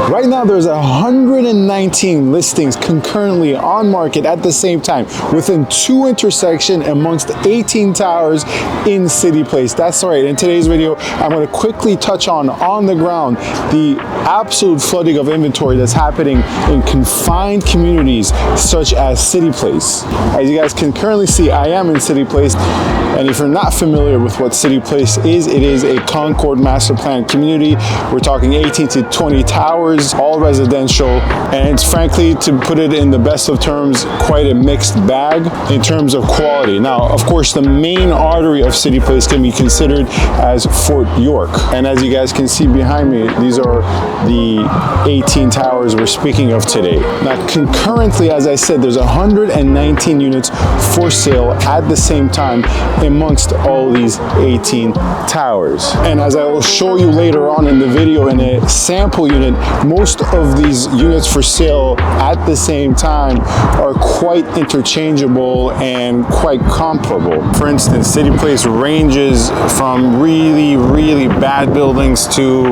Right now, there's 119 listings concurrently on market at the same time within 2 intersections amongst 18 towers in Cityplace. That's right. In today's video, I'm going to quickly touch on the ground the absolute flooding of inventory that's happening in confined communities such as Cityplace. As you guys can currently see, I am in Cityplace, and if you're not familiar with what Cityplace is, it is a Concord master plan community. We're talking 18 to 20 towers, all residential, and it's frankly, to put it in the best of terms, quite a mixed bag in terms of quality. Now, of course, the main artery of Cityplace can be considered as Fort York, and as you guys can see behind me, these are the 18 towers we're speaking of today. Now, concurrently, as I said, there's 119 units for sale at the same time amongst all these 18 towers. And as I will show you later on in the video in a sample unit, most of these units for sale at the same time are quite interchangeable and quite comparable. For instance, Cityplace ranges from really bad buildings to,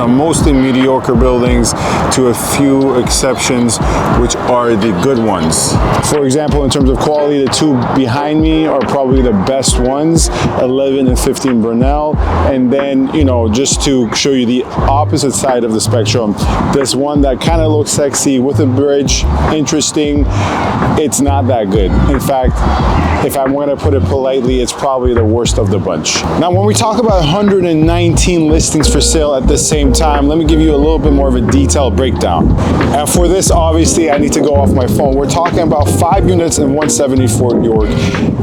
mostly mediocre buildings, to a few exceptions, which are the good ones. For example, in terms of quality, the two behind me are probably the best ones, 11 and 15 Brunel. And then, just to show you the opposite side of the spectrum, this one that kind of looks sexy with a bridge, interesting, it's not that good. In fact, if I'm going to put it politely, it's probably the worst of the bunch. Now, when we talk about 119 listings for sale at the same time, let me give you a little bit more of a detailed breakdown. And for this, obviously, I need to go off my phone. We're talking about 5 units in 170 Fort York,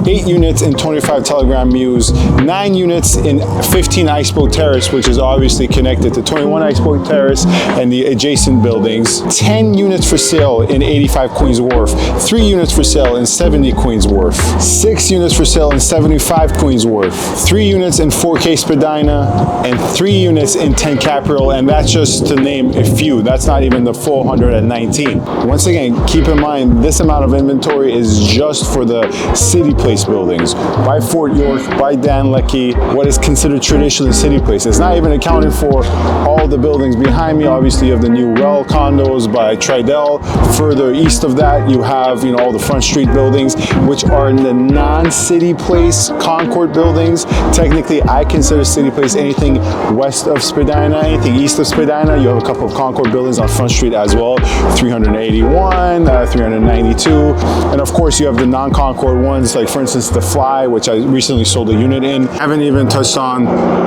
8 units in 25 Telegram Mews, 9 units in 15 Iceboat Terrace, which is obviously connected to 21 Iceboat Terrace and the adjacent buildings, 10 units for sale in 85 Queens Wharf, 3 units for sale in 70 Queens Wharf, 6 units for sale in 75 Queens Wharf, 3 units in 4K Spadina, and 3 units in 10 Capital, and that's just to name a few. That's not even the full 119. Once again, keep in mind, this amount of inventory is just for the Cityplace buildings. By Fort York, by Dan Leckie, what is considered traditionally Cityplace. It's not even accounting for all the buildings behind me. Obviously, you have the new Condos by Tridel. Further east of that, you have, all the Front Street buildings, which are in the non-Cityplace Concord buildings. Technically, I consider Cityplace anything west of Spadina, anything east of Spadina. You have a couple of Concord buildings on Front Street as well, 381, 392, and of course you have the non-Concord ones, like for instance the Fly, which I recently sold a unit in. I haven't even touched on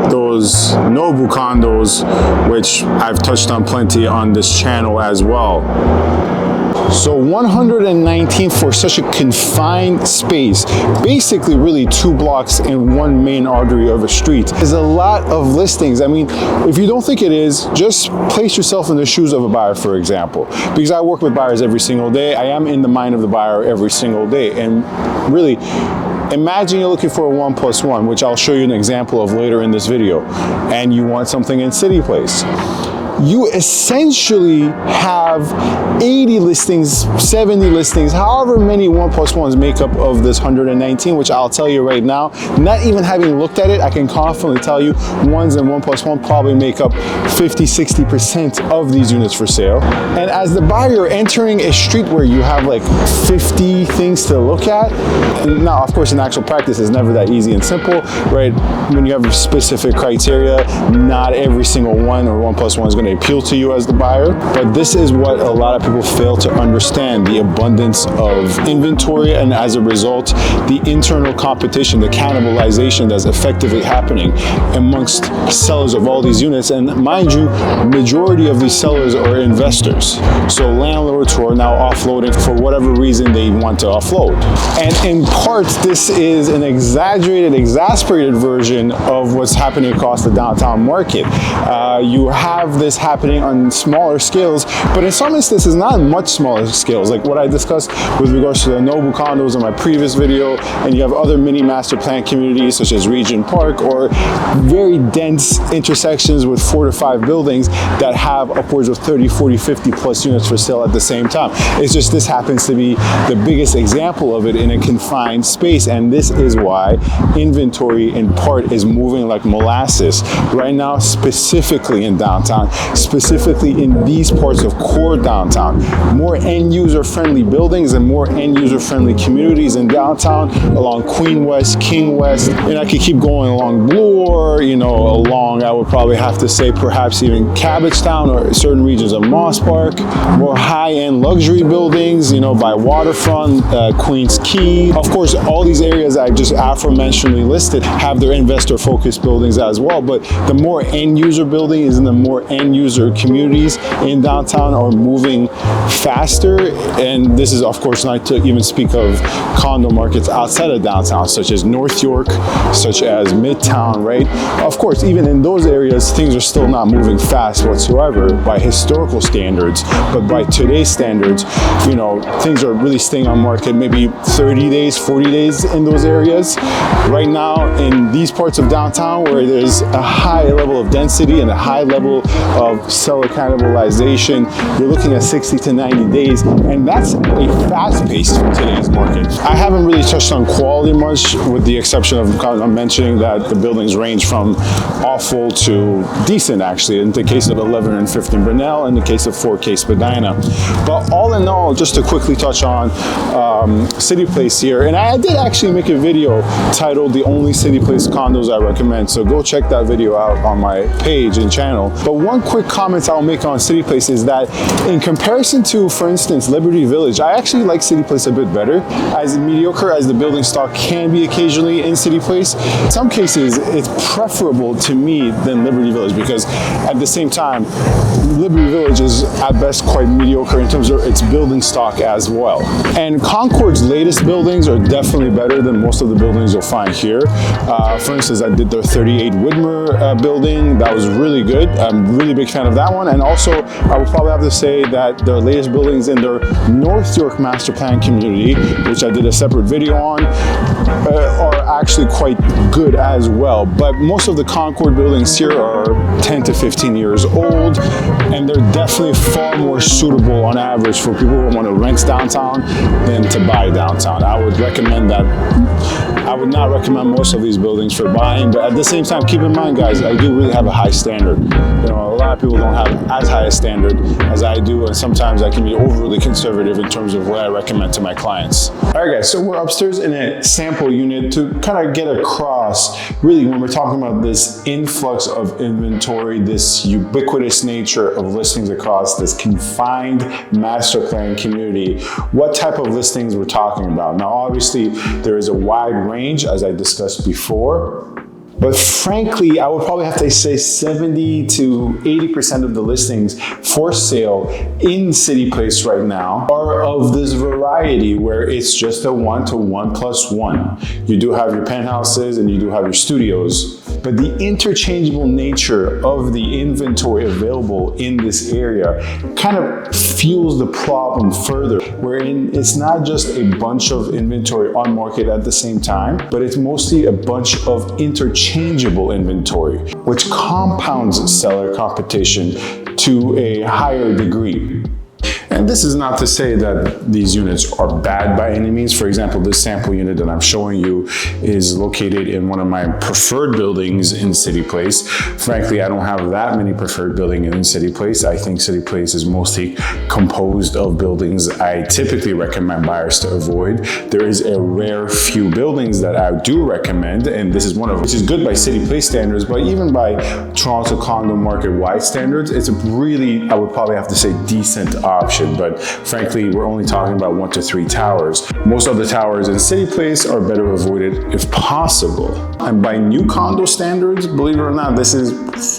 those Nobu condos, which I've touched on plenty on this channel as well. So 119 for such a confined space, basically really 2 blocks in one main artery of a street, is a lot of listings. I mean, if you don't think it is, just place yourself in the shoes of a buyer, for example. Because I work with buyers every single day. I am in the mind of the buyer every single day. And really, imagine you're looking for a 1+1, which I'll show you an example of later in this video, and you want something in Cityplace. You essentially have 80 listings, 70 listings, however many 1+1s make up of this 119, which I'll tell you right now, not even having looked at it, I can confidently tell you ones and 1+1 probably make up 50-60% of these units for sale. And as the buyer, you're entering a street where you have like 50 things to look at. And now, of course, in actual practice, it's never that easy and simple, right? When you have specific criteria, not every single one or 1+1 is going to appeal to you as the buyer, but this is what a lot of people fail to understand: the abundance of inventory, and as a result, the internal competition, the cannibalization that's effectively happening amongst sellers of all these units. And mind you, majority of these sellers are investors, so landlords who are now offloading for whatever reason they want to offload. And in part, this is an exaggerated, exasperated version of what's happening across the downtown market. You have this happening on smaller scales, but in some instances not much smaller scales, like what I discussed with regards to the Nobu condos in my previous video. And you have other mini master plan communities such as Regent Park, or very dense intersections with 4 to 5 buildings that have upwards of 30, 40, 50 plus units for sale at the same time. It's just this happens to be the biggest example of it in a confined space, and this is why inventory in part is moving like molasses right now, specifically in downtown. specifically in these parts of core downtown. More end user friendly buildings and more end user friendly communities in downtown along Queen West, King West, and I could keep going along Bloor, you know, along, I would probably have to say perhaps even Cabbagetown or certain regions of Moss Park. More high-end luxury buildings, you know, by Waterfront, Queens Quay. Of course, all these areas I just aforementionedly listed have their investor-focused buildings as well, but the more end-user buildings and the more end-user communities in downtown are moving faster, and this is, of course, not to even speak of condo markets outside of downtown, such as North York, such as Midtown, right? Of course, even in those areas, things are still not moving fast whatsoever by historical standards, but by today's standards, you know, things are really staying on market maybe 30 days, 40 days in those areas. Right now, in these parts of downtown where there's a high level of density and a high level of seller cannibalization, you're looking at 60 to 90 days, and that's a fast pace for today's market. I haven't really touched on quality much, with the exception of mentioning that the buildings range from awful to decent, actually, in the case of 11 and 15 Brunel, in the case of 4K Spadina. But all in all, just to quickly touch on Cityplace here, and I did actually make a video titled The Only Cityplace Condos I Recommend, so go check that video out on my page and channel. But one quick comment I'll make on Cityplace is that in comparison to, for instance, Liberty Village, I actually like Cityplace a bit better, as mediocre as the building stock can be occasionally in Cityplace. In some cases, it's preferable to me than Liberty Village, because at the same time, Liberty Village is at best quite mediocre in terms of its building stock as well. And Concord's latest buildings are definitely better than most of the buildings you'll find here. For instance, I did their 38 Widmer building. That was really good. I'm a really big fan of that one. And also, I would probably have to say that their latest buildings in their North York master plan community, which I did a separate video on, are actually quite good as well. But most of the Concord buildings here are 10 to 15 years old, and they're definitely far more suitable on average for people who want to rent downtown than to buy downtown. I would recommend that. I would not recommend most of these buildings for buying, but at the same time, keep in mind, guys, I do really have a high standard. You know, a lot of people don't have as high a standard as I do, and sometimes I can be overly conservative in terms of what I recommend to my clients. All right, guys, so we're upstairs in a sample unit to kind of get across, really, when we're talking about this influx of inventory, this ubiquitous nature of listings across this confined master plan community, what type of listings we're talking about. Now, obviously, there is a wide range, as I discussed before, but frankly, I would probably have to say 70 to 80% of the listings for sale in Cityplace right now are of this variety where it's just a 1 to 1+1. You do have your penthouses and you do have your studios, but the interchangeable nature of the inventory available in this area kind of fuels the problem further, wherein it's not just a bunch of inventory on market at the same time, but it's mostly a bunch of interchangeable inventory, which compounds seller competition to a higher degree. And this is not to say that these units are bad by any means. For example, this sample unit that I'm showing you is located in one of my preferred buildings in Cityplace. Frankly, I don't have that many preferred buildings in Cityplace. I think Cityplace is mostly composed of buildings I typically recommend buyers to avoid. There is a rare few buildings that I do recommend, and this is one of them, which is good by Cityplace standards, but even by Toronto condo market-wide standards, it's a really, I would probably have to say, decent option. But frankly, we're only talking about 1 to 3 towers. Most of the towers in Cityplace are better avoided if possible. And by new condo standards, believe it or not, this is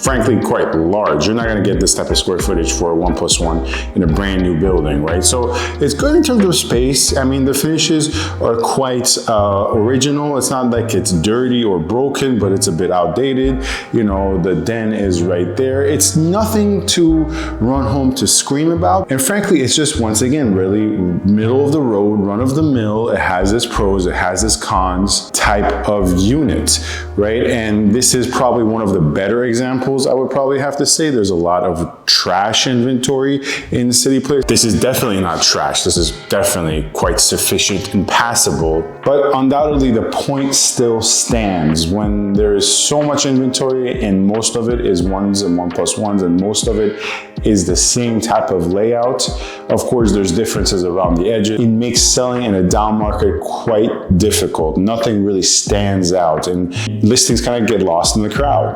frankly quite large. You're not gonna get this type of square footage for a 1+1 in a brand new building, right? So it's good in terms of space. I mean, the finishes are quite original. It's not like it's dirty or broken, but it's a bit outdated. You know, the den is right there. It's nothing to run home to scream about. And frankly, Exactly. It's just, once again, really middle of the road, run of the mill. It has its pros, it has its cons type of unit, right? And this is probably one of the better examples, I would probably have to say. There's a lot of trash inventory in Cityplace. This is definitely not trash. This is definitely quite sufficient and passable, but undoubtedly the point still stands. When there is so much inventory and most of it is 1s and 1+1s and most of it is the same type of layout, of course there's differences around the edges. It makes selling in a down market quite difficult. Nothing really stands out and listings kind of get lost in the crowd.